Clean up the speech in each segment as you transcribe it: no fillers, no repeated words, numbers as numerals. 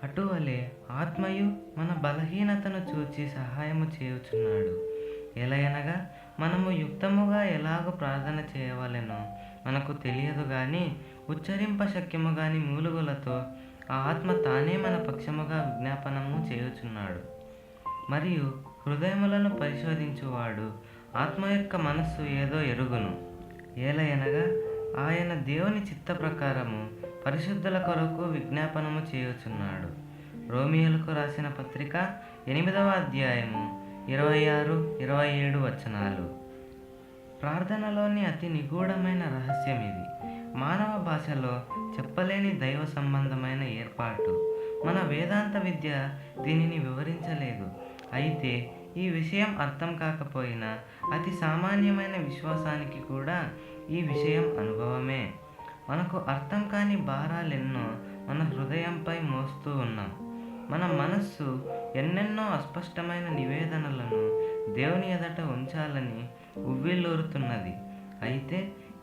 అటువలే ఆత్మయు మన బలహీనతను చూచి సహాయము చేయుచున్నాడు. ఎలయనగా మనము యుక్తముగా ఎలాగో ప్రార్థన చేయవలెనో మనకు తెలియదు గాని ఉచ్చరింప శక్యము గాని మూలుగులతో ఆ ఆత్మ తానే మన పక్షముగా విజ్ఞాపనము చేయుచున్నాడు. మరియు హృదయములను పరిశోధించువాడు ఆత్మ యొక్క మనస్సు ఏదో ఎరుగును. ఏలయనగా ఆయన దేవుని చిత్త ప్రకారము పరిశుద్ధుల కొరకు విజ్ఞాపనము చేయుచున్నాడు. రోమియోలకు రాసిన పత్రిక 8వ అధ్యాయము 26, 27 వచనాలు. ప్రార్థనలోని అతి నిగూఢమైన రహస్యం ఇది. మానవ భాషలో చెప్పలేని దైవ సంబంధమైన ఏర్పాటు. మన వేదాంత విద్య దీనిని వివరించలేదు. అయితే ఈ విషయం అర్థం కాకపోయినా అతి సామాన్యమైన విశ్వాసానికి కూడా ఈ విషయం అనుభవమే. మనకు అర్థం కాని భారాలెన్నో మన హృదయంపై మోస్తూ ఉన్నాం. మన మనస్సు ఎన్నెన్నో అస్పష్టమైన నివేదనలను దేవుని ఎదుట ఉంచాలని ఉవ్విళ్ళూరుతున్నది. అయితే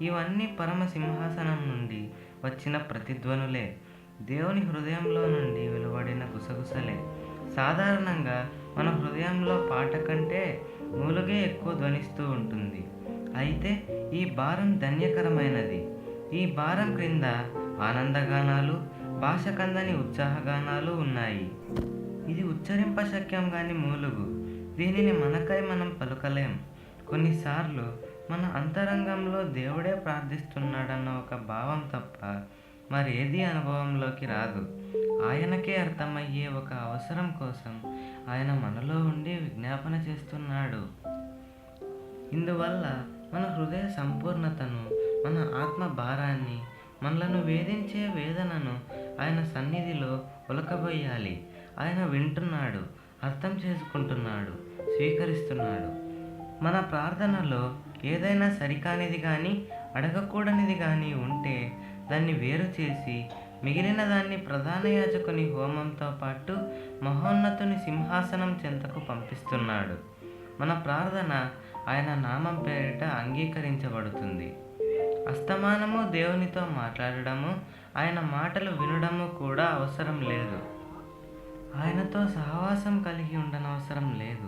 ఇవన్నీ పరమ సింహాసనం నుండి వచ్చిన ప్రతిధ్వనులే, దేవుని హృదయంలో నుండి వెలువడిన గుసగుసలే. సాధారణంగా మన హృదయంలో పాట కంటే మూలుగే ఎక్కువ ధ్వనిస్తూ ఉంటుంది. అయితే ఈ భారం ధన్యకరమైనది. ఈ భారం క్రింద ఆనందగానాలు, భాష కందని ఉత్సాహగానాలు ఉన్నాయి. ఇది ఉచ్చరింప శక్యం కాని మూలుగు. దీనిని మనకై మనం పలుకలేం. కొన్నిసార్లు మన అంతరంగంలో దేవుడే ప్రార్థిస్తున్నాడన్న ఒక భావం తప్ప మరేది అనుభవంలోకి రాదు. ఆయనకే అర్థమయ్యే ఒక అవసరం కోసం ఆయన మనలో ఉండి విజ్ఞాపన చేస్తున్నాడు. ఇందువల్ల మన హృదయ సంపూర్ణతను, మన ఆత్మ భారాన్ని, మనలను వేధించే వేదనను ఆయన సన్నిధిలో ఉలకబోయాలి. ఆయన వింటున్నాడు, అర్థం చేసుకుంటున్నాడు, స్వీకరిస్తున్నాడు. మన ప్రార్థనలో ఏదైనా సరికానిది కానీ అడగకూడనిది కానీ ఉంటే దాన్ని వేరు చేసి మిగిలిన దాన్ని ప్రధాన యాజకుని హోమంతో పాటు మహోన్నతుని సింహాసనం చెంతకు పంపిస్తున్నాడు. మన ప్రార్థన ఆయన నామం పేరిట అంగీకరించబడుతుంది. అస్తమానము దేవునితో మాట్లాడడము, ఆయన మాటలు వినడము కూడా అవసరం లేదు. ఆయనతో సహవాసం కలిగి ఉండనవసరం లేదు.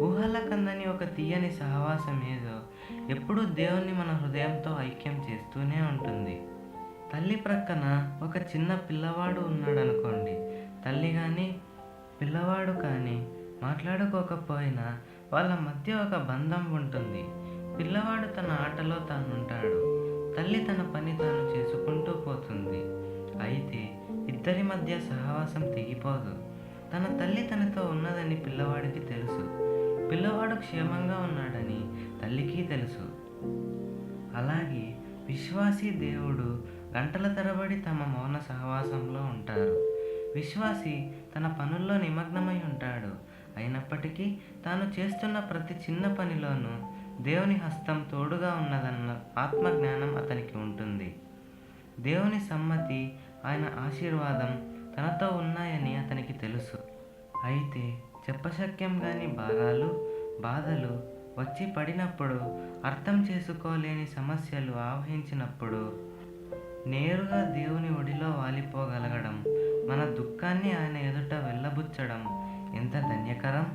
ఊహల కందని ఒక తీయని సహవాసం ఏదో ఎప్పుడూ దేవుణ్ణి మన హృదయంతో ఐక్యం చేస్తూనే ఉంటుంది. తల్లి ప్రక్కన ఒక చిన్న పిల్లవాడు ఉన్నాడనుకోండి. తల్లి కానీ పిల్లవాడు కానీ మాట్లాడుకోకపోయినా వాళ్ళ మధ్య ఒక బంధం ఉంటుంది. పిల్లవాడు తన ఆటలో తానుంటాడు, తల్లి తన పని తాను చేసుకుంటూ పోతుంది. అయితే ఇద్దరి మధ్య సహవాసం తెగిపోదు. తన తల్లి తనతో ఉన్నదని పిల్లవాడికి తెలుసు, పిల్లవాడు క్షేమంగా ఉన్నాడని తల్లికి తెలుసు. అలాగే విశ్వాసి దేవుడు గంటల తరబడి తమ మౌన సహవాసంలో ఉంటారు. విశ్వాసి తన పనుల్లో నిమగ్నమై ఉంటాడు. అయినప్పటికీ తాను చేస్తున్న ప్రతి చిన్న పనిలోనూ దేవుని హస్తం తోడుగా ఉన్నదన్న ఆత్మజ్ఞానం అతనికి ఉంటుంది. దేవుని సమ్మతి, ఆయన ఆశీర్వాదం తనతో ఉన్నాయని అతనికి తెలుసు. అయితే చెప్పశక్యం కాని భారాలు, బాధలు వచ్చి పడినప్పుడు, అర్థం చేసుకోలేని సమస్యలు ఆవహించినప్పుడు నేరుగా దేవుని ఒడిలో వాలిపోగలగడం, మన దుఃఖాన్ని ఆయన ఎదుట వెళ్ళబుచ్చడం ఎంత ధన్యకరం.